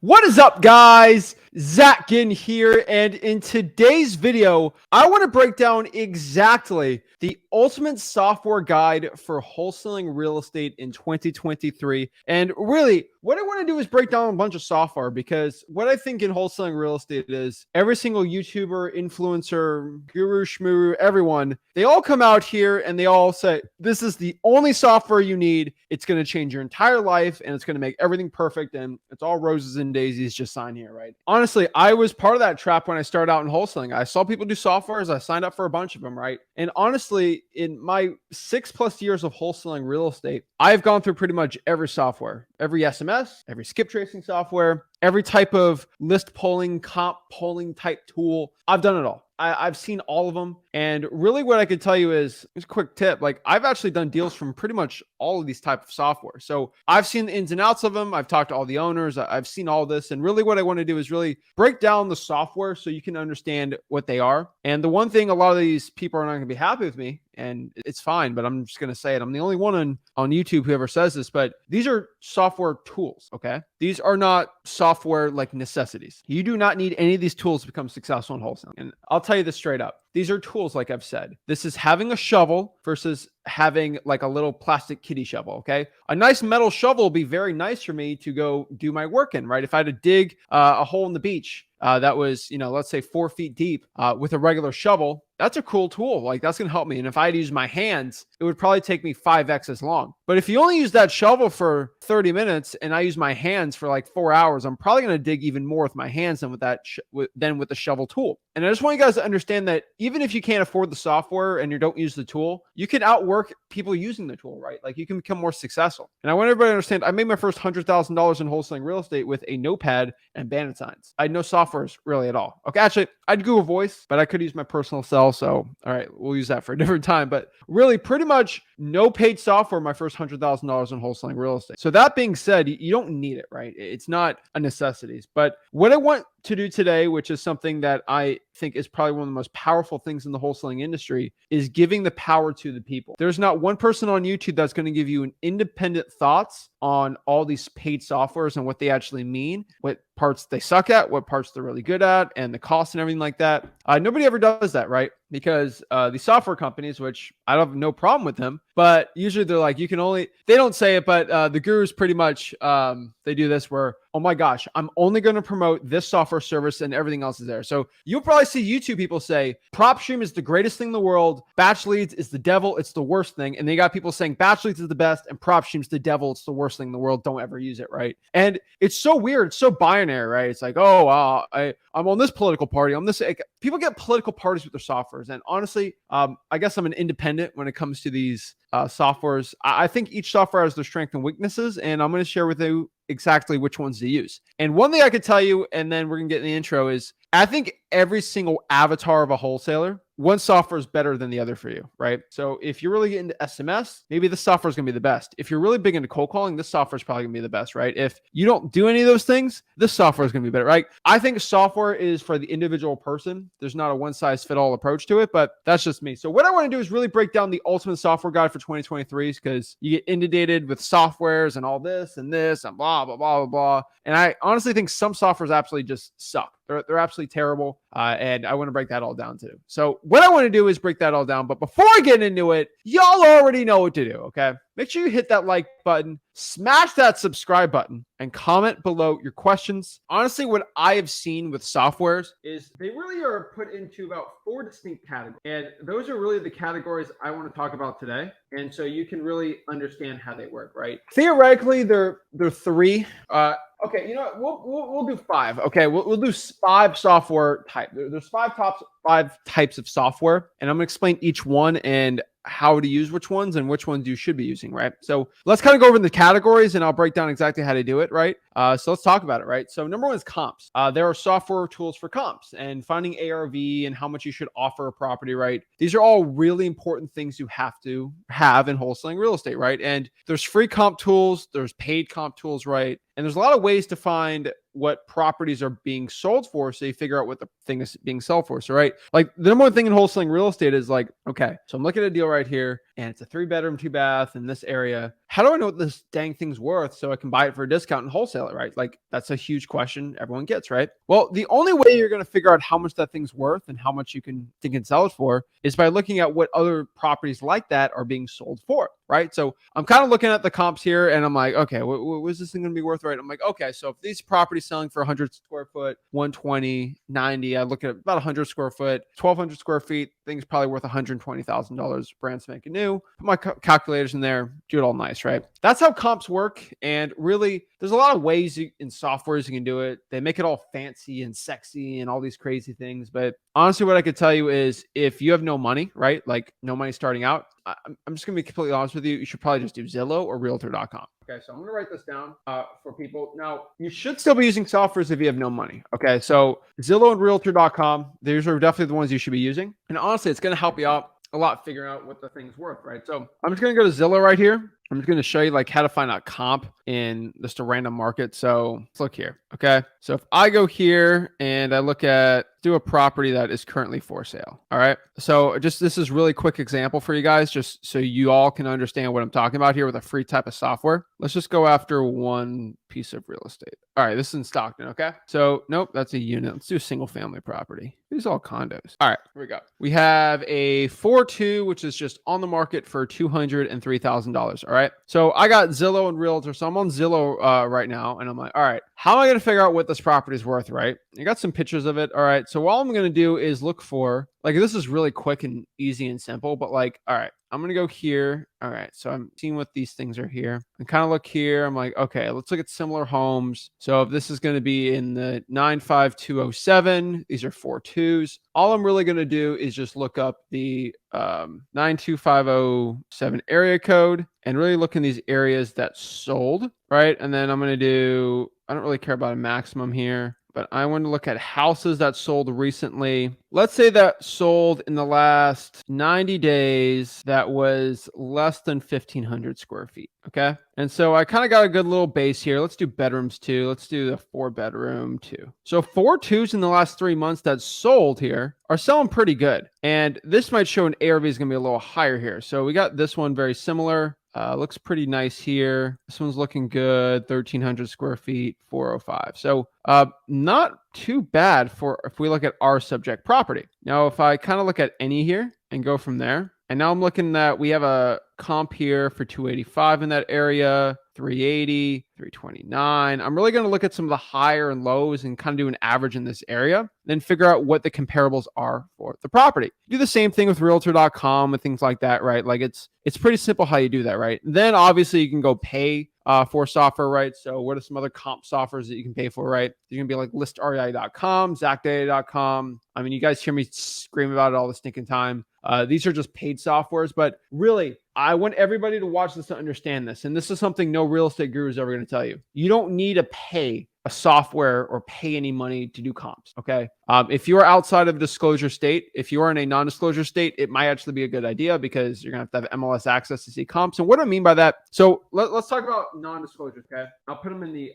What is up, guys? Zach Ginn here, and in today's video, I want to break down exactly the ultimate software guide for wholesaling real estate in 2023. And really, what I want to do is break down a bunch of software, because what I think in wholesaling real estate is every single YouTuber, influencer, guru, shmuru, everyone, they all come out here and they all say, this is the only software you need. It's going to change your entire life and it's going to make everything perfect. And it's all roses and daisies. Just sign here, right? Honestly, I was part of that trap when I started out in wholesaling. I saw people do softwares. I signed up for a bunch of them, right? And honestly, in my 6+ years of wholesaling real estate, I've gone through pretty much every software, every SMS, every skip tracing software, every type of list polling, comp polling type tool. I've done it all. I've seen all of them. And really what I could tell you is a quick tip. Like, I've actually done deals from pretty much all of these type of software. So I've seen the ins and outs of them. I've talked to all the owners. I've seen all this. And really what I want to do is really break down the software so you can understand what they are. And the one thing, a lot of these people are not going to be happy with me, and it's fine, but I'm just going to say it. I'm the only one on YouTube who ever says this, but these are software tools, okay? These are not software like necessities. You do not need any of these tools to become successful in wholesaling. And I'll tell you this straight up. These are tools, like I've said. This is having a shovel versus having like a little plastic kiddie shovel, okay? A nice metal shovel will be very nice for me to go do my work in, right? If I had to dig a hole in the beach that was, let's say 4 feet deep with a regular shovel, that's a cool tool. Like, that's going to help me. And if I had to use my hands, it would probably take me 5x as long. But if you only use that shovel for 30 minutes and I use my hands for like 4 hours, I'm probably going to dig even more with my hands than with that than with the shovel tool. And I just want you guys to understand that even if you can't afford the software and you don't use the tool, you can outwork people using the tool, right? Like, you can become more successful. And I want everybody to understand, I made my first $100,000 in wholesaling real estate with a notepad and bandit signs. I had no softwares really at all. Okay, actually, I'd Google Voice, but I could use my personal cell. So, all right, we'll use that for a different time. But really, pretty much no paid software my first $100,000 in wholesaling real estate. So that being said, you don't need it, right? It's not a necessity. But what I want to do today, which is something that I think is probably one of the most powerful things in the wholesaling industry, is giving the power to the people. There's not one person on YouTube that's going to give you an independent thoughts on all these paid softwares and what they actually mean, what parts they suck at, what parts they're really good at, and the cost and everything like that. Nobody ever does that, right? Because these software companies, which I have no problem with them, but usually they're like, you can only, they don't say it, but the gurus pretty much, they do this where, oh my gosh, I'm only going to promote this software service and everything else is there. So you'll probably see YouTube people say, PropStream is the greatest thing in the world. Batch Leads is the devil. It's the worst thing. And they got people saying Batch Leads is the best and PropStream's the devil. It's the worst thing in the world. Don't ever use it, right? And it's so weird. It's so binary, right? It's like, oh, I'm on this political party. I'm this. People get political parties with their softwares. And honestly, I guess I'm an independent when it comes to these softwares. I think each software has their strengths and weaknesses, and I'm going to share with you exactly which ones to use. And one thing I could tell you, and then we're going to get in the intro, is I think every single avatar of a wholesaler, one software is better than the other for you, right? So if you're really into SMS, maybe the software is going to be the best. If you're really big into cold calling, this software is probably going to be the best, right? If you don't do any of those things, this software is going to be better, right? I think software is for the individual person. There's not a one-size-fit-all approach to it, but that's just me. So what I want to do is really break down the ultimate software guide for 2023, because you get inundated with softwares and all this and blah, blah, blah, blah, blah. And I honestly think some softwares absolutely just suck. They're absolutely terrible. And I want to break that all down too. So what I want to do is break that all down. But before I get into it, y'all already know what to do, okay? Make sure you hit that like button, smash that subscribe button, and comment below your questions. Honestly, what I have seen with softwares is they really are put into about 4 distinct categories. And those are really the categories I want to talk about today. And so you can really understand how they work, right? Theoretically, they're 3. Okay, you know what? We'll do 5. Okay, we'll do 5 software type. There's 5 types of software, and I'm gonna explain each one and how to use which ones and which ones you should be using, right? So let's kind of go over the categories and I'll break down exactly how to do it, right? So let's talk about it, right? So number 1 is comps. There are software tools for comps and finding ARV and how much you should offer a property, right? These are all really important things you have to have in wholesaling real estate, right? And there's free comp tools, there's paid comp tools, right? And there's a lot of ways to find what properties are being sold for, so you figure out what the thing is being sold for. So, right, like the number one thing in wholesaling real estate is like, okay, so I'm looking at a deal right here. and it's a 3-bedroom, 2-bath in this area. How do I know what this dang thing's worth so I can buy it for a discount and wholesale it, right? Like, that's a huge question everyone gets, right? Well, the only way you're going to figure out how much that thing's worth and how much you can think and sell it for is by looking at what other properties like that are being sold for, right? So I'm kind of looking at the comps here and I'm like, okay, what is this thing going to be worth, right? I'm like, okay, so if these properties selling for 100 square foot, 120, 90, I look at about 100 square foot, 1,200 square feet, thing's probably worth $120,000 brand spanking new. Put my calculators in there, do it all nice, right? That's how comps work. And really, there's a lot of ways in softwares you can do it. They make it all fancy and sexy and all these crazy things. But honestly, what I could tell you is if you have no money, right? Like no money starting out, I'm just going to be completely honest with you. You should probably just do Zillow or Realtor.com. Okay, so I'm going to write this down for people. Now, you should still be using softwares if you have no money. Okay, so Zillow and Realtor.com, these are definitely the ones you should be using. And honestly, it's going to help you out a lot figuring out what the thing's worth, right? So I'm just going to go to Zillow right here. I'm just going to show you like how to find a comp in just a random market. So let's look here. Okay. So if I go here and I look at do a property that is currently for sale. All right. So just this is really quick example for you guys, just so you all can understand what I'm talking about here with a free type of software. Let's just go after one piece of real estate. All right. This is in Stockton. Okay. So nope, that's a unit. Let's do a single family property. These are all condos. All right. Here we go. We have a 4.2, which is just on the market for $203,000. All right. So I got Zillow and Realtor. So I'm on Zillow right now. And I'm like, all right, how am I going to figure out what this property is worth, right? I got some pictures of it. All right. So all I'm going to do is look for, like, this is really quick and easy and simple, but like, all right, I'm going to go here. All right. So I'm seeing what these things are here. And kind of look here. I'm like, okay, let's look at similar homes. So if this is going to be in the 95207, these are 4.2s. All I'm really going to do is just look up the 92507 area code and really look in these areas that sold, right? And then I'm going to do, I don't really care about a maximum here, but I want to look at houses that sold recently. Let's say that sold in the last 90 days that was less than 1,500 square feet. Okay. And so I kind of got a good little base here. Let's do bedrooms too. Let's do the 4-bedroom too. So 4.2s in the last 3 months that sold here are selling pretty good. And this might show an ARV is going to be a little higher here. So we got this one very similar. Looks pretty nice here. This one's looking good. 1,300 square feet, 405. So not too bad for if we look at our subject property. Now, if I kind of look at any here and go from there, and now I'm looking that we have a comp here for 285 in that area, 380, 329. I'm really going to look at some of the higher and lows and kind of do an average in this area, then figure out what the comparables are for the property. Do the same thing with Realtor.com and things like that, right? Like it's pretty simple how you do that, right? Then obviously you can go pay for software, right? So what are some other comp softwares that you can pay for, right? You're going to be like listrei.com, zacdata.com. I mean, you guys hear me scream about it all the stinking time. These are just paid softwares, but really, I want everybody to watch this to understand this. And this is something no real estate guru is ever going to tell you. You don't need to pay a software or pay any money to do comps. Okay. If you are outside of a disclosure state, if you are in a non-disclosure state, it might actually be a good idea because you're going to have MLS access to see comps. And what do I mean by that? So let's talk about non-disclosure. Okay. I'll put them in the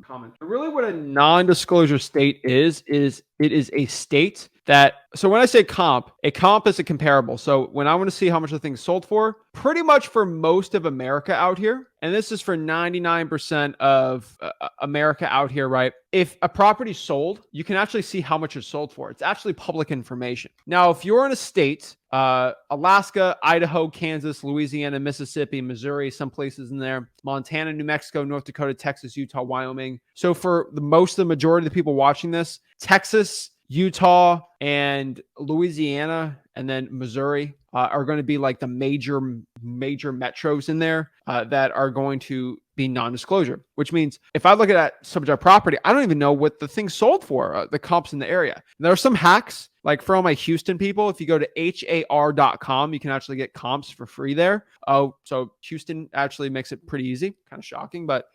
comments. Really what a non-disclosure state is it is a state that, so when I say comp, a comp is a comparable. So when I want to see how much the thing sold for, pretty much for most of America out here, and this is for 99% of America out here, right? If a property sold, you can actually see how much it sold for. It's actually public information. Now, if you're in a state, Alaska, Idaho, Kansas, Louisiana, Mississippi, Missouri, some places in there, Montana, New Mexico, North Dakota, Texas, Utah, Wyoming. So for the majority of the people watching this, Texas, Utah, and Louisiana, and then Missouri are going to be like the major metros in there that are going to be non-disclosure, which means if I look at that subject property, I don't even know what the thing sold for, the comps in the area. And there are some hacks, like for all my Houston people, if you go to har.com, you can actually get comps for free there. Oh, so Houston actually makes it pretty easy. Kind of shocking, but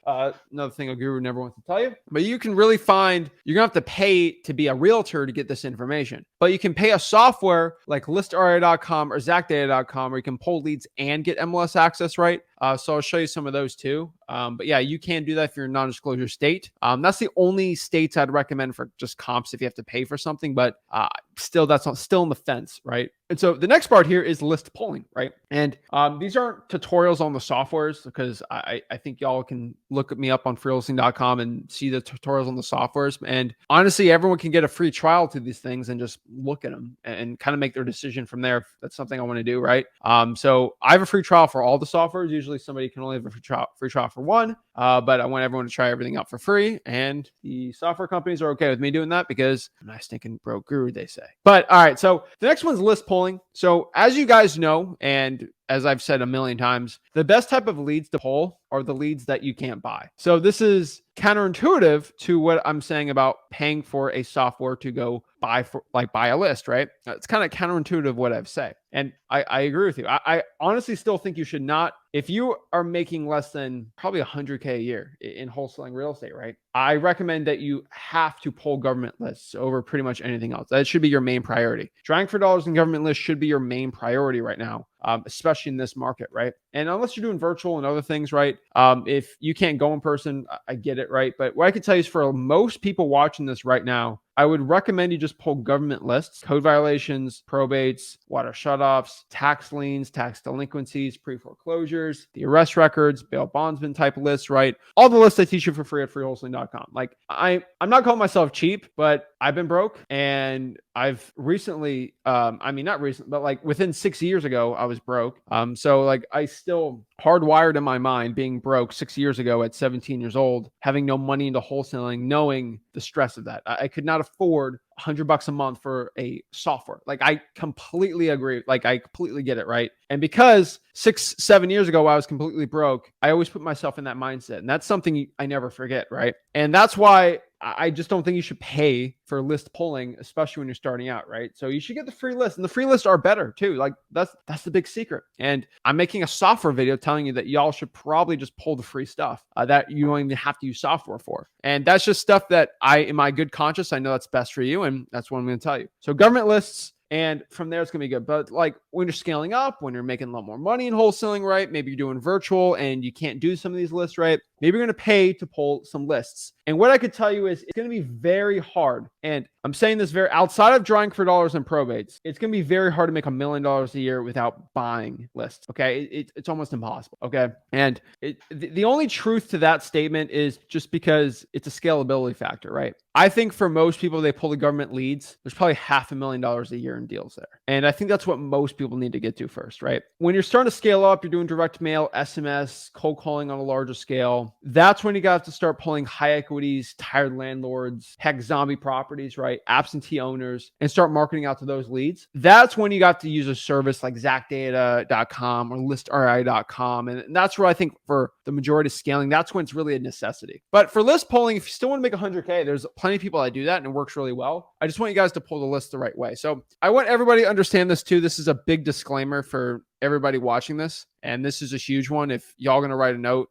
another thing a guru never wants to tell you. But you can really find, you're going to have to pay to be a realtor to get this information. But you can pay a software like listrei.com or zacdata.com where you can pull leads and get MLS access, right? So I'll show you some of those too. But yeah, you can do that if you're in a non-disclosure state. That's the only states I'd recommend for just comps if you have to pay for something. But still, that's not still in the fence, right? And so the next part here is list polling, right? And these aren't tutorials on the softwares, because I think y'all can look me up on freewholesaling.com and see the tutorials on the softwares. And honestly, everyone can get a free trial to these things and just look at them and kind of make their decision from there if that's something I want to do, right? So I have a free trial for all the softwares. Usually somebody can only have a free trial for one, but I want everyone to try everything out for free. And the software companies are okay with me doing that because I'm not a stinking broke guru, they say. But all right, so the next one's list polling. So as you guys know, and as I've said a million times, the best type of leads to poll are the leads that you can't buy. So this is counterintuitive to what I'm saying about paying for a software to go buy a list, right? It's kind of counterintuitive what I've said. And I agree with you. I honestly still think you should not, if you are making less than probably 100K a year in wholesaling real estate, right? I recommend that you have to pull government lists over pretty much anything else. That should be your main priority. Trying for dollars in government lists should be your main priority right now, especially in this market, right? And unless you're doing virtual and other things, right? If you can't go in person, I get it, right? But what I can tell you is for most people watching this right now, I would recommend you just pull government lists, code violations, probates, water shutoffs, tax liens, tax delinquencies, pre-foreclosures, the arrest records, bail bondsman type lists, right? All the lists I teach you for free at freewholesaling.com. Like I'm not calling myself cheap, but I've been broke, and I've recently, not recent, but like within 6 years ago, I was broke. So like I still hardwired in my mind being broke 6 years ago at 17 years old, having no money into wholesaling, knowing the stress of that. I could not afford $100 a month for a software. Like I completely agree. Like I completely get it. Right. And because 6-7 years ago, I was completely broke, I always put myself in that mindset. And that's something I never forget. Right. And that's why I just don't think you should pay for list polling, especially when you're starting out, right? So you should get the free list, and the free lists are better too. Like that's the big secret. And I'm making a software video telling you that y'all should probably just pull the free stuff that you don't even have to use software for. And that's just stuff that in my good conscience, I know that's best for you, and that's what I'm going to tell you. So government lists. And from there, it's going to be good. But like when you're scaling up, when you're making a lot more money in wholesaling, right? Maybe you're doing virtual and you can't do some of these lists, right? Maybe you're going to pay to pull some lists. And what I could tell you is it's going to be very hard. And I'm saying this very outside of drawing for dollars and probates, it's going to be very hard to make $1 million a year without buying lists. Okay. It's almost impossible. Okay. And the only truth to that statement is just because it's a scalability factor, right? I think for most people, they pull the government leads, there's probably $500,000 a year in deals there. And I think that's what most people need to get to first, right? When you're starting to scale up, you're doing direct mail, SMS, cold calling on a larger scale. That's when you got to start pulling high equities, tired landlords, heck, zombie properties, right? Absentee owners, and start marketing out to those leads. That's when you got to use a service like ZacData.com or ListRI.com. And that's where I think for the majority of scaling, that's when it's really a necessity. But for list polling, if you still want to make 100K, there's plenty of people that do that and it works really well. I just want you guys to pull the list the right way. So I want everybody to understand this too. This is a big disclaimer for everybody watching this. And this is a huge one. If y'all going to write a note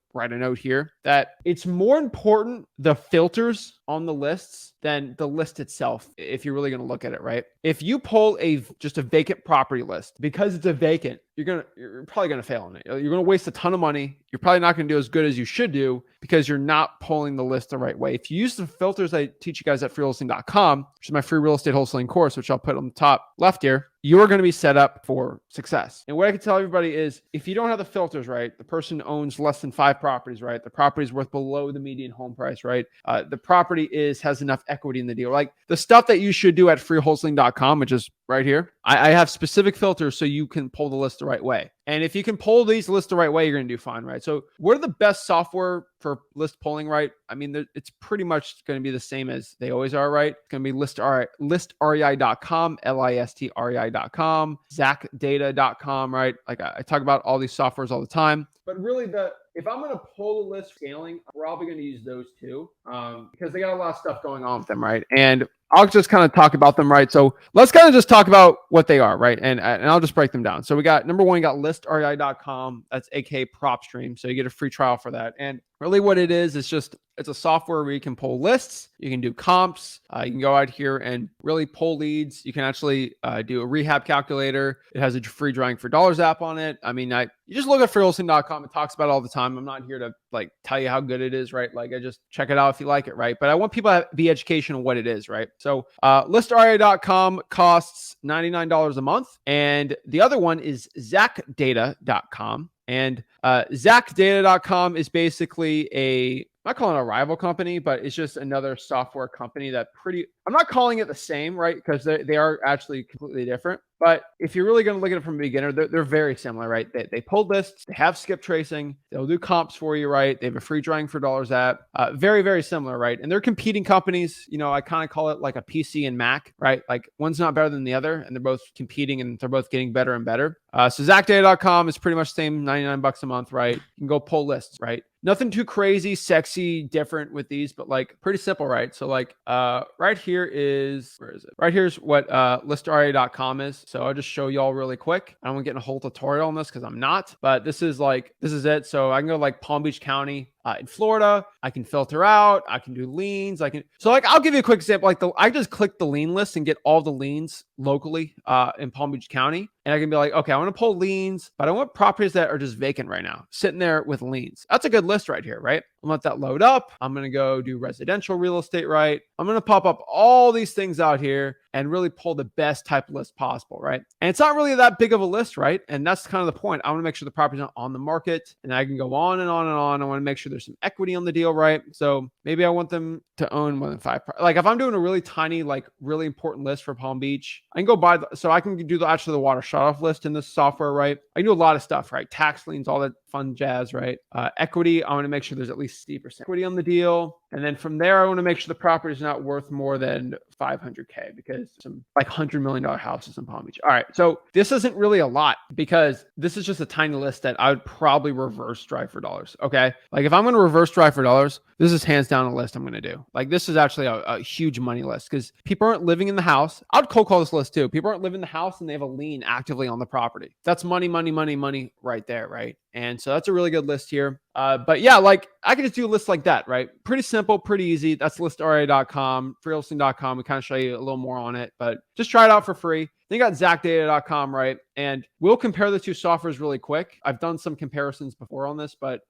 here that it's more important the filters on the lists than the list itself. If you're really going to look at it, right? If you pull just a vacant property list because it's a vacant, you're probably going to fail on it. You're going to waste a ton of money. You're probably not going to do as good as you should do because you're not pulling the list the right way. If you use the filters I teach you guys at freewholesaling.com, which is my free real estate wholesaling course, which I'll put on the top left here, you are going to be set up for success. And what I can tell everybody is if you don't have the filters right, the person owns less than 5 properties, right? The property is worth below the median home price, right? The property has enough equity in the deal. Like the stuff that you should do at freewholesaling.com, which is right here. I have specific filters so you can pull the list the right way. And if you can pull these lists the right way, you're going to do fine, right? So what are the best software for list pulling, right? I mean, it's pretty much going to be the same as they always are, right? It's going to be listrei.com, listrei.com, zacdata.com, right? Like I talk about all these softwares all the time. But really, if I'm going to pull the list scaling, we're probably going to use those two because they got a lot of stuff going on with them, right? And I'll just kind of talk about them, right? So let's kind of just talk about what they are, right? And I'll just break them down. So we got number one, you got listrei.com. That's aka PropStream. So you get a free trial for that. And Really what it is, it's a software where you can pull lists, you can do comps, you can go out here and really pull leads. You can actually do a rehab calculator. It has a free drawing for dollars app on it. I mean, you just look at freeholding.com. It talks about it all the time. I'm not here to like tell you how good it is, right? Like I just check it out if you like it, right? But I want people to be educational on what it is, right? So listria.com costs $99 a month. And the other one is zacdata.com. And zacdata.com is basically I'm not calling it a rival company, but it's just another software company I'm not calling it the same, right? Because they are actually completely different. But if you're really going to look at it from a beginner, they're very similar, right? They pull lists, they have skip tracing, they'll do comps for you, right? They have a free drawing for dollars app. Very, very similar, right? And they're competing companies. I kind of call it like a PC and Mac, right? Like one's not better than the other, and they're both competing and they're both getting better and better. So zacdata.com is pretty much the same, $99 a month, right? You can go pull lists, right? Nothing too crazy, sexy, different with these, but like pretty simple, right? So like right here is, where is it? Right here's what listria.com is. So I'll just show y'all really quick. I don't want to get in a whole tutorial on this because I'm not, but this is it. So I can go like Palm Beach County in Florida. I can filter out. I can do liens. I'll give you a quick example. I just click the lien list and get all the liens locally in Palm Beach County. And I can be like, okay, I want to pull liens, but I want properties that are just vacant right now, sitting there with liens. That's a good list right here, right? I'm going to let that load up. I'm going to go do residential real estate, right? I'm going to pop up all these things out here and really pull the best type of list possible, right? And it's not really that big of a list, right? And that's kind of the point. I want to make sure the property's not on the market, and I can go on and on and on. I want to make sure there's some equity on the deal, right? So maybe I want them to own more than 5. Like if I'm doing a really tiny, like really important list for Palm Beach, I can go buy, so I can do the water shutoff list in this software, right? I can do a lot of stuff, right? Tax liens, all that fun jazz, right? Equity, I want to make sure there's at least 60% equity on the deal. And then from there, I want to make sure the property is not worth more than $500K because some like $100 million houses in Palm Beach. All right. So this isn't really a lot because this is just a tiny list that I would probably reverse drive for dollars. Okay. Like if I'm going to reverse drive for dollars, this is hands down a list I'm going to do. Like this is actually a huge money list because people aren't living in the house. I'd cold call this list too. People aren't living in the house and they have a lien actively on the property. That's money, money, money, money right there. Right. And so that's a really good list here. But yeah, like I could just do a list like that, right? Pretty simple, pretty easy. That's listria.com, freeholding.com. We kind of show you a little more on it, but just try it out for free. Then you got zacdata.com, right? And we'll compare the two softwares really quick. I've done some comparisons before on this, but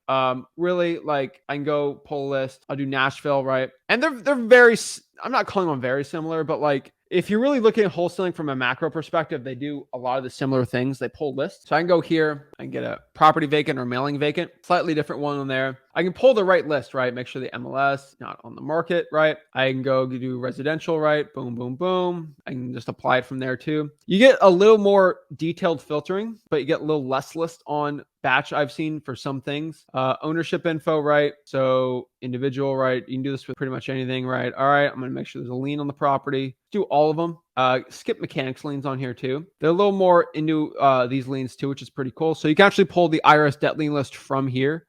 really like I can go pull a list. I'll do Nashville, right? And they're very, I'm not calling them very similar, but like if you're really looking at wholesaling from a macro perspective, they do a lot of the similar things. They pull lists. So I can go here and get a property vacant or mailing vacant, slightly different one on there. I can pull the right list, right? Make sure the MLS not on the market, right? I can go do residential, right? Boom, boom, boom. I can just apply it from there too. You get a little more detailed filtering, but you get a little less list on batch I've seen for some things. Ownership info, right? So individual, right? You can do this with pretty much anything, right? All right, I'm going to make sure there's a lien on the property. Do all of them. Skip mechanics liens on here too. They're a little more into these liens too, which is pretty cool. So you can actually pull the IRS debt lien list from here.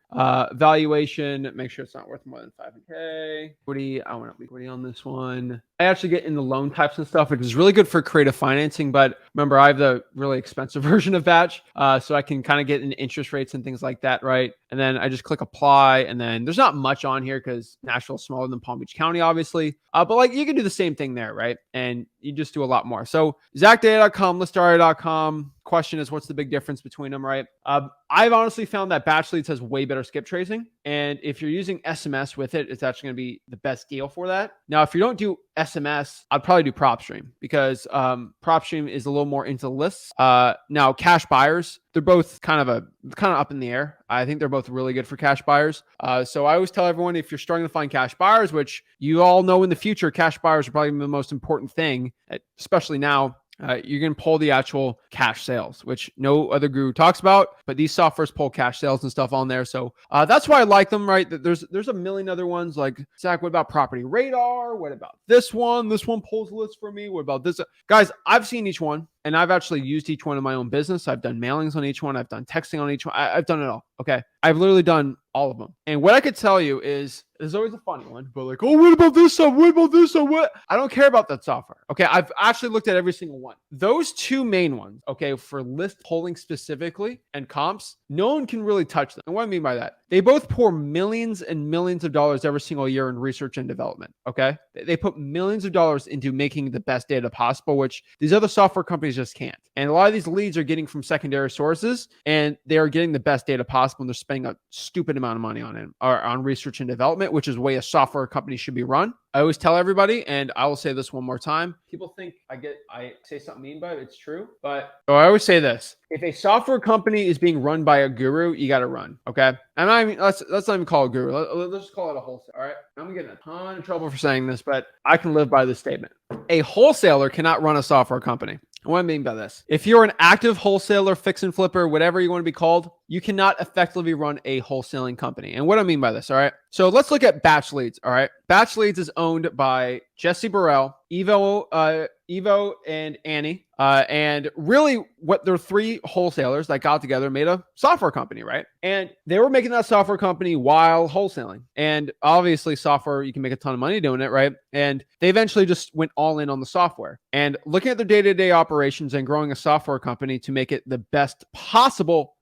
Valuation, make sure it's not worth more than $500K. Equity, I want equity on this one. I actually get into loan types and stuff, which is really good for creative financing. But remember, I have the really expensive version of Batch. So I can kind of get into interest rates and things like that, right? And then I just click apply. And then there's not much on here because Nashville's smaller than Palm Beach County, obviously. But like you can do the same thing there, right? And you just do a lot more. So zacdata.com, listria.com. Question is, what's the big difference between them, right? I've honestly found that Batch Leads has way better skip tracing. And if you're using SMS with it, it's actually going to be the best deal for that. Now, if you don't do SMS, I'd probably do PropStream because PropStream is a little more into lists. Now, cash buyers, they're both kind of up in the air. I think they're both really good for cash buyers. So I always tell everyone, if you're struggling to find cash buyers, which you all know in the future, cash buyers are probably the most important thing, especially now. You're going to pull the actual cash sales, which no other guru talks about, but these softwares pull cash sales and stuff on there. So that's why I like them, right? There's a million other ones like, Zach, what about Property Radar? What about this one? This one pulls lists for me. What about this? Guys, I've seen each one and I've actually used each one in my own business. I've done mailings on each one. I've done texting on each one. I've done it all. Okay. I've literally done all of them. And what I could tell you is, there's always a funny one, but like, oh, what about this stuff? What about this stuff? What? I don't care about that software. Okay. I've actually looked at every single one. Those two main ones, okay, for list pulling specifically and comps, no one can really touch them. And what I mean by that, They both pour millions and millions of dollars every single year in research and development. Okay. They put millions of dollars into making the best data possible, which these other software companies just can't. And a lot of these leads are getting from secondary sources, and they are getting the best data possible. And they're spending a stupid amount of money on it, or on research and development, which is the way a software company should be run. I always tell everybody, and I will say this one more time. People think I say something mean by it. It's true. But I always say this. If a software company is being run by a guru, you got to run. Okay. And I mean, let's not even call it a guru. Let's just call it a wholesaler. All right. I'm getting a ton of trouble for saying this, but I can live by this statement. A wholesaler cannot run a software company. What I mean by this, if you're an active wholesaler, fix and flipper, whatever you want to be called, you cannot effectively run a wholesaling company. And what I mean by this, all right? So let's look at Batch Leads, all right? Batch Leads is owned by Jesse Burrell, Evo, and Annie. And really, what they're three wholesalers that got together made a software company, right? And they were making that software company while wholesaling. And obviously, software, you can make a ton of money doing it, right? And they eventually just went all in on the software. And looking at their day-to-day operations and growing a software company to make it the best possible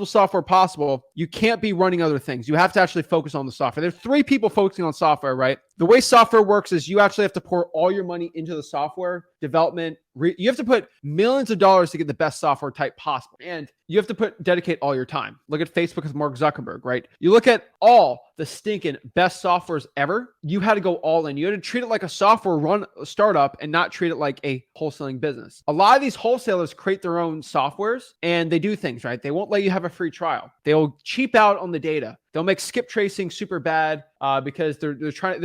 software possible, you can't be running other things. You have to actually focus on the software. There's three people focusing on software, right? The way software works is you actually have to pour all your money into the software development. You have to put millions of dollars to get the best software type possible. And you have to dedicate all your time. Look at Facebook with Mark Zuckerberg, right? You look at all the stinking best softwares ever. You had to go all in. You had to treat it like a software run startup and not treat it like a wholesaling business. A lot of these wholesalers create their own softwares and they do things, right? They won't let you have a free trial. They'll cheap out on the data. They'll make skip tracing super bad because they're trying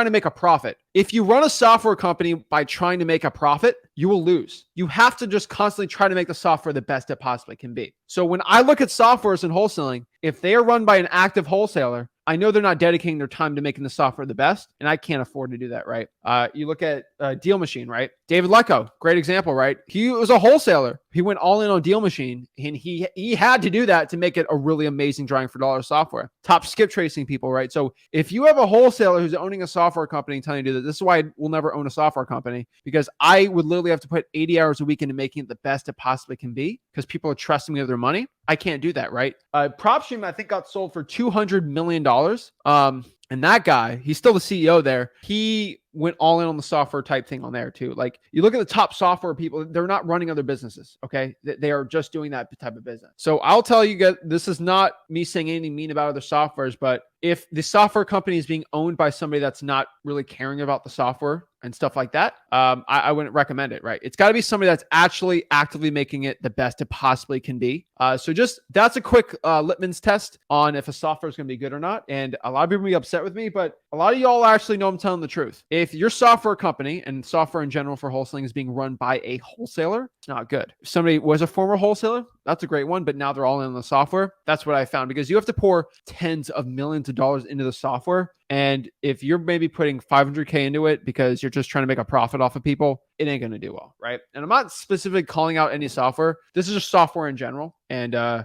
to make a profit. If you run a software company by trying to make a profit, you will lose. You have to just constantly try to make the software the best it possibly can be. So when I look at softwares and wholesaling, if they are run by an active wholesaler, I know they're not dedicating their time to making the software the best, and I can't afford to do that, right? You look at Deal Machine, right? David Lecko, great example, right? He was a wholesaler. He went all in on Deal Machine, and he had to do that to make it a really amazing drawing for dollar software. Top skip tracing people, right? So if you have a wholesaler who's owning a software company and telling you to do that, this is why I will never own a software company, because I would literally have to put 80 hours a week into making it the best it possibly can be because people are trusting me with their money. I can't do that, right? PropStream, I think, got sold for $200 million. And that guy, he's still the CEO there. He went all in on the software type thing on there too. Like you look at the top software people, they're not running other businesses. Okay. They are just doing that type of business. So I'll tell you guys, this is not me saying anything mean about other softwares, but if the software company is being owned by somebody that's not really caring about the software and stuff like that, I wouldn't recommend it, right? It's got to be somebody that's actually actively making it the best it possibly can be. So just that's a quick litmus test on if a software is going to be good or not. And a lot of people will be upset with me, but a lot of y'all actually know I'm telling the truth. If your software company and software in general for wholesaling is being run by a wholesaler, it's not good. If somebody was a former wholesaler, that's a great one, but now they're all in the software. That's what I found, because you have to pour tens of millions of dollars into the software. And if you're maybe putting $500K into it because you're just trying to make a profit off of people, it ain't going to do well, right? And I'm not specifically calling out any software. This is just software in general. And I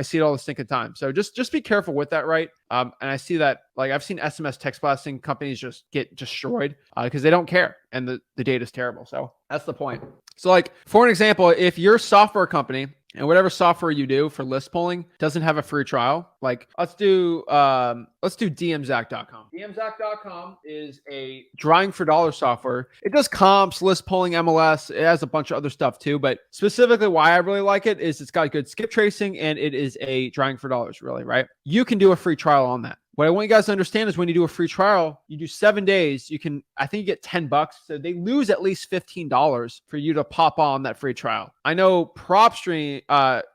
see it all the stinking time. So just be careful with that, right? And I see that, like, I've seen SMS text blasting companies just get destroyed because they don't care and the data is terrible. So that's the point. So like, for an example, if your software company and whatever software you do for list pulling doesn't have a free trial, like let's do DMZack.com. DMZack.com is a drawing for dollar software. It does comps, list pulling, MLS. It has a bunch of other stuff too, but specifically why I really like it is it's got good skip tracing and it is a drawing for dollars, really, right? You can do a free trial on that. What I want you guys to understand is when you do a free trial, you do 7 days, I think you get $10. So they lose at least $15 for you to pop on that free trial. I know PropStream,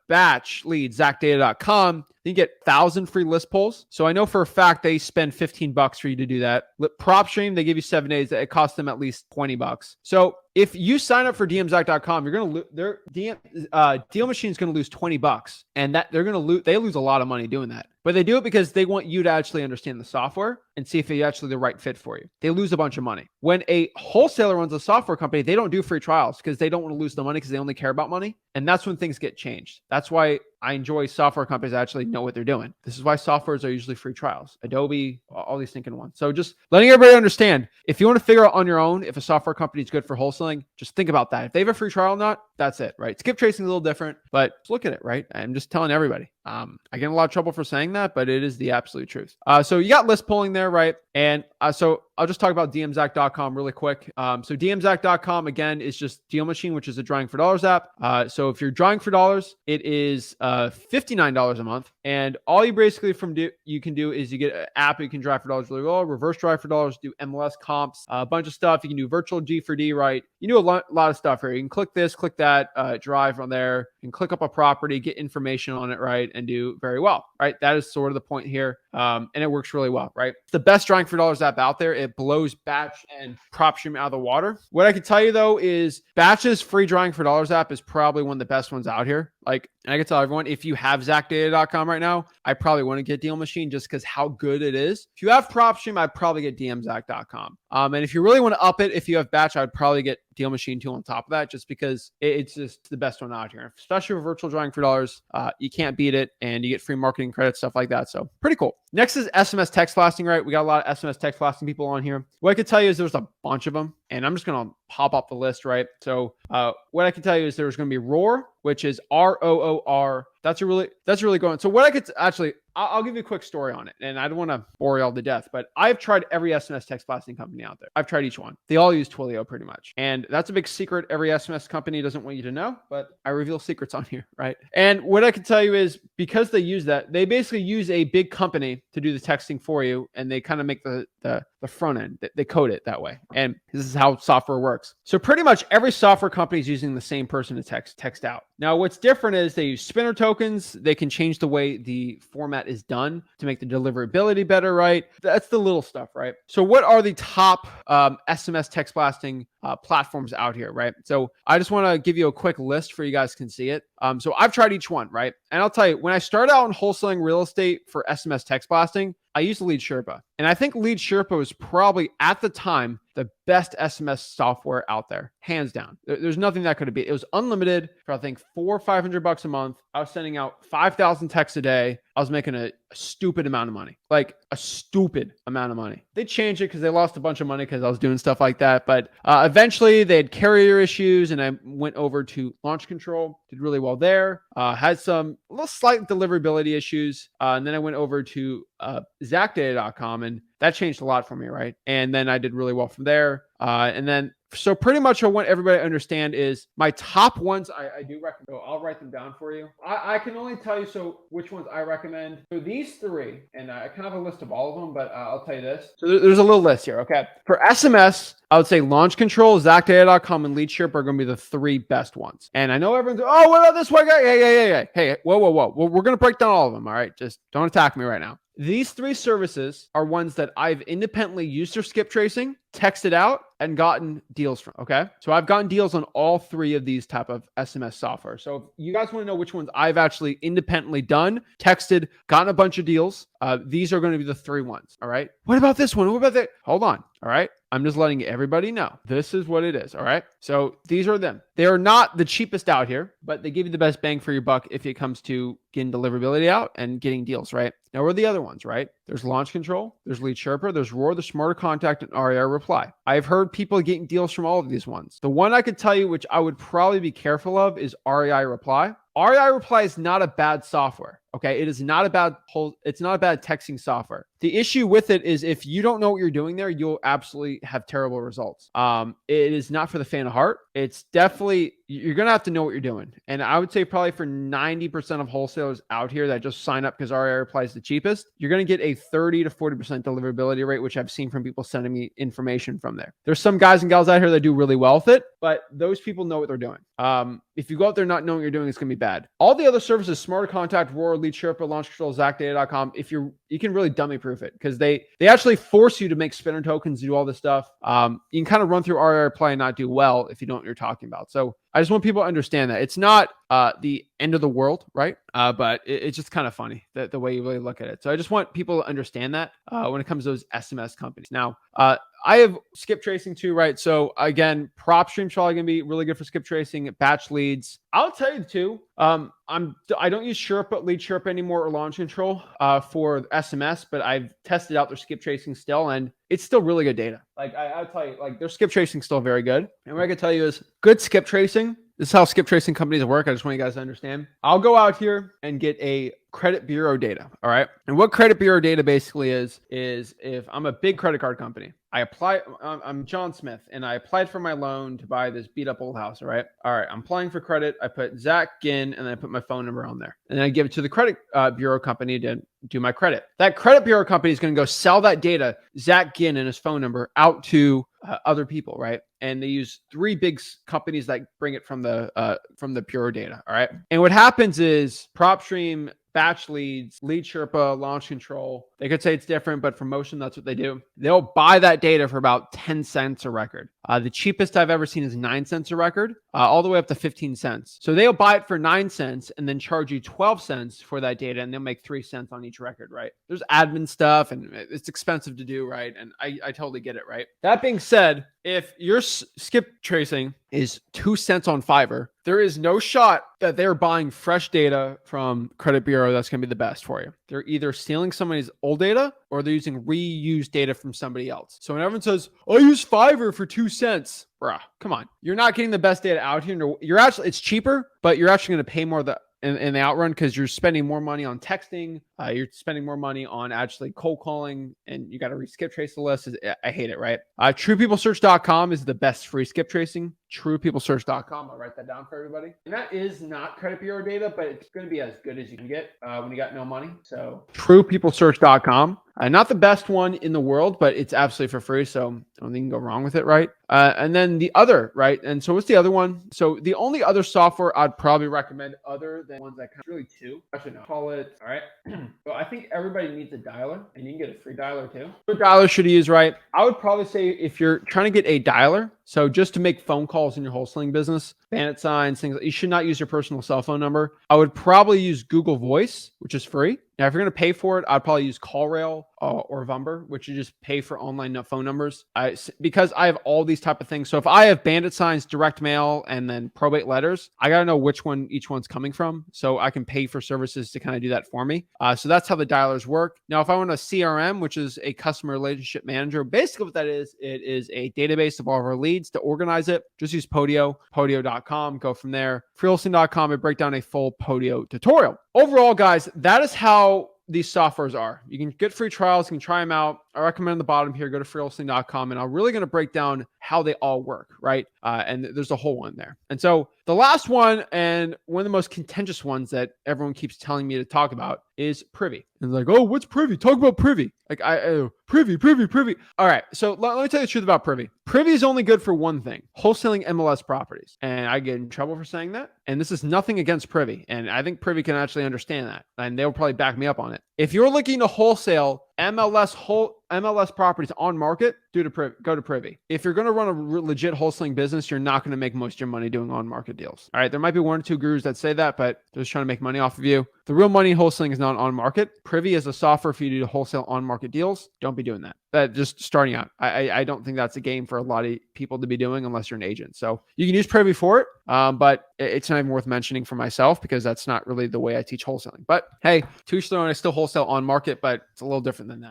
Batch Leads, ZachData.com, you get 1,000 free list pulls. So I know for a fact they spend $15 for you to do that. PropStream, they give you 7 days. It costs them at least $20. So if you sign up for DMZack.com, you're going to Deal Machine's going to lose $20, and that they lose a lot of money doing that. But they do it because they want you to actually understand the software and see if it's actually the right fit for you. They lose a bunch of money. When a wholesaler runs a software company, they don't do free trials because they don't want to lose the money because they only care about money. And that's when things get changed. That's why I enjoy software companies that actually know what they're doing. This is why softwares are usually free trials. Adobe, all these thinking ones. So just letting everybody understand, if you want to figure out on your own if a software company is good for wholesaling, just think about that. If they have a free trial or not, that's it, right? Skip tracing is a little different, but look at it, right? I'm just telling everybody. I get in a lot of trouble for saying that, but it is the absolute truth. So you got list pulling there, right? And so I'll just talk about dmzack.com really quick. So dmzack.com, again, is just Deal Machine, which is a drawing for dollars app. So if you're drawing for dollars, it is $59 a month. And all you basically you can do is you get an app you can draw for dollars really well, reverse drive for dollars, do MLS comps, a bunch of stuff. You can do virtual G for D, right? You do a lot of stuff here. You can click this, click that, drive on there. You can click up a property, get information on it, right? And do very well, right? That is sort of the point here. And it works really well, right? It's the best drawing for dollars app out there. It blows batch and prop stream out of the water. What I can tell you though is Batch's free drawing for dollars app is probably one of the best ones out here. Like, and I can tell everyone, if you have ZackData.com right now, I probably want to get Deal Machine just because how good it is. If you have PropStream, I'd probably get DMZack.com. And if you really want to up it, if you have Batch, I'd probably get Deal Machine 2 on top of that, just because it's just the best one out here. Especially for virtual drawing for dollars, you can't beat it, and you get free marketing credits, stuff like that. So pretty cool. Next is SMS text blasting, right? We got a lot of SMS text blasting people on here. What I could tell you is there's a bunch of them, and I'm just going to pop up the list, right? So what I can tell you is there's going to be Roar, which is ROOR. That's really going. So what I could actually, I'll give you a quick story on it, and I don't want to bore you all to death, but I've tried every SMS text blasting company out there. I've tried each one. They all use Twilio pretty much. And that's a big secret every SMS company doesn't want you to know, but I reveal secrets on here, right? And what I can tell you is because they use that, they basically use a big company to do the texting for you, and they kind of make the front end. They code it that way. And this is how software works. So pretty much every software company is using the same person to text out. Now, what's different is they use spinner tokens. They can change the way the format is done to make the deliverability better, right? That's the little stuff, right? So what are the top SMS text blasting platforms out here, right? So I just want to give you a quick list for you guys can see it. So I've tried each one, right? And I'll tell you, when I started out in wholesaling real estate for SMS text blasting, I used Lead Sherpa. And I think Lead Sherpa was probably at the time the best SMS software out there, hands down. There's nothing that could have beat. It was unlimited for I think $400 or $500 a month. I was sending out 5,000 texts a day. I was making a stupid amount of money, like a stupid amount of money. They changed it because they lost a bunch of money because I was doing stuff like that. But eventually they had carrier issues, and I went over to Launch Control, did really well there. Had some little slight deliverability issues. And then I went over to ZackData.com, and that changed a lot for me, right? And then I did really well from there. And then, so pretty much what I want everybody to understand is my top ones I do recommend. So I'll write them down for you. I can only tell you which ones I recommend. So these three, and I kind of have a list of all of them, but I'll tell you this. So there's a little list here, okay? For SMS, I would say Launch Control, ZackData.com, and Lead Sherpa are going to be the three best ones. And I know everyone's, oh, what about this one guy? Hey, whoa. We're going to break down all of them, all right? Just don't attack me right now. These three services are ones that I've independently used their skip tracing, texted out, and gotten deals from, okay? So I've gotten deals on all three of these type of SMS software. So if you guys want to know which ones I've actually independently done, texted, gotten a bunch of deals, these are going to be the three ones, all right? What about this one? What about that? Hold on, all right? I'm just letting everybody know. This is what it is, all right? So these are them. They are not the cheapest out here, but they give you the best bang for your buck if it comes to getting deliverability out and getting deals, right? Now, what are the other ones, right? There's Launch Control, there's Lead Sherpa, there's Roar, the Smarter Contact, and REI Reply. I've heard people getting deals from all of these ones. The one I could tell you, which I would probably be careful of, is REI Reply. REI Reply is not a bad software. Okay, it's not a bad texting software. The issue with it is if you don't know what you're doing there, you'll absolutely have terrible results. It is not for the faint of heart. It's definitely, you're going to have to know what you're doing. And I would say probably for 90% of wholesalers out here that just sign up because REI Reply is the cheapest, you're going to get a 30 to 40% deliverability rate, which I've seen from people sending me information from there. There's some guys and gals out here that do really well with it, but those people know what they're doing. If you go out there not knowing what you're doing, it's going to be bad. All the other services, Smarter Contact, Roar, Lead Sherpa, Launch Control, ZackData.com, you can really dummy proof it because they actually force you to make spinner tokens, do all this stuff. You can kind of run through REI Reply and not do well if you don't know what you're talking about. So I just want people to understand that it's not the end of the world, right? But it's just kind of funny the way you really look at it. So I just want people to understand that when it comes to those SMS companies. Now, I have skip tracing too, right? So again, PropStream's probably going to be really good for skip tracing, batch leads. I'll tell you too. I don't use Lead Sherpa anymore or Launch Control for SMS, but I've tested out their skip tracing still, and it's still really good data. Like I'll tell you, like their skip tracing is still very good. And what I can tell you is good skip tracing. This is how skip tracing companies work. I just want you guys to understand. I'll go out here and get a credit bureau data. All right. And what credit bureau data basically is if I'm a big credit card company, I'm John Smith and I applied for my loan to buy this beat up old house. All right. I'm applying for credit. I put Zach Ginn and then I put my phone number on there. And then I give it to the credit bureau company to do my credit. That credit bureau company is going to go sell that data, Zach Ginn and his phone number, out to other people, right? And they use 3 big companies that bring it from the bureau data. All right. And what happens is PropStream, batch leads, Lead Sherpa, Launch Control. They could say it's different, but for motion, that's what they do. They'll buy that data for about 10 cents a record. The cheapest I've ever seen is 9 cents a record, all the way up to 15 cents. So they'll buy it for 9 cents and then charge you 12 cents for that data, and they'll make 3 cents on each record, right? There's admin stuff, and it's expensive to do, right? And I totally get it, right? That being said, if your skip tracing is 2 cents on Fiverr, there is no shot that they're buying fresh data from credit bureau that's going to be the best for you. They're either stealing somebody's old data or they're using reused data from somebody else. So when everyone says, I use Fiverr for 2 cents, bruh, come on. You're not getting the best data out here. It's cheaper, but you're actually going to pay more in the outrun because you're spending more money on texting. You're spending more money on actually cold calling, and you got to skip trace the list. I hate it, right? TruePeopleSearch.com is the best free skip tracing. TruePeopleSearch.com. I'll write that down for everybody. And that is not credit bureau data, but it's going to be as good as you can get when you got no money. So TruePeopleSearch.com. Not the best one in the world, but it's absolutely for free. So I don't think you can go wrong with it, right? And then the other, right? And so what's the other one? So the only other software I'd probably recommend other than ones that really 2. Actually, no. Call it, all right? So I think everybody needs a dialer, and you can get a free dialer too. What dialer should you use, right? I would probably say if you're trying to get a dialer, so just to make phone calls in your wholesaling business, bandit signs, things, you should not use your personal cell phone number. I would probably use Google Voice, which is free. Now, if you're going to pay for it, I'd probably use CallRail or Vumber, which you just pay for online phone numbers. Because I have all these type of things. So if I have bandit signs, direct mail, and then probate letters, I got to know which one each one's coming from. So I can pay for services to kind of do that for me. So that's how the dialers work. Now, if I want a CRM, which is a customer relationship manager, basically what that is, it is a database of all of our leads. To organize it, just use podio.com, go from there. Freewholesaling.com, I break down a full Podio tutorial. Overall, guys, that is how these softwares are. You can get free trials, you can try them out. I recommend on the bottom here, go to freewholesaling.com, and I'm really going to break down how they all work, right? And there's a whole one there. And so the last one, and one of the most contentious ones that everyone keeps telling me to talk about, is Privy. And like, oh, what's Privy? Talk about Privy. Like, Privy. All right, so let me tell you the truth about Privy. Privy is only good for one thing: wholesaling MLS properties. And I get in trouble for saying that. And this is nothing against Privy. And I think Privy can actually understand that. And they'll probably back me up on it. If you're looking to wholesale MLS properties on market, go to Privy. If you're going to run a legit wholesaling business, you're not going to make most of your money doing on-market deals. All right, there might be 1 or 2 gurus that say that, but they're just trying to make money off of you. The real money in wholesaling is not on market. Privy is a software for you to wholesale on-market deals. Don't be doing that. Just starting out. I don't think that's a game for a lot of people to be doing unless you're an agent. So you can use Privy for it, but it's not even worth mentioning for myself because that's not really the way I teach wholesaling. But hey, to each their own. I still wholesale on market, but it's a little different than that.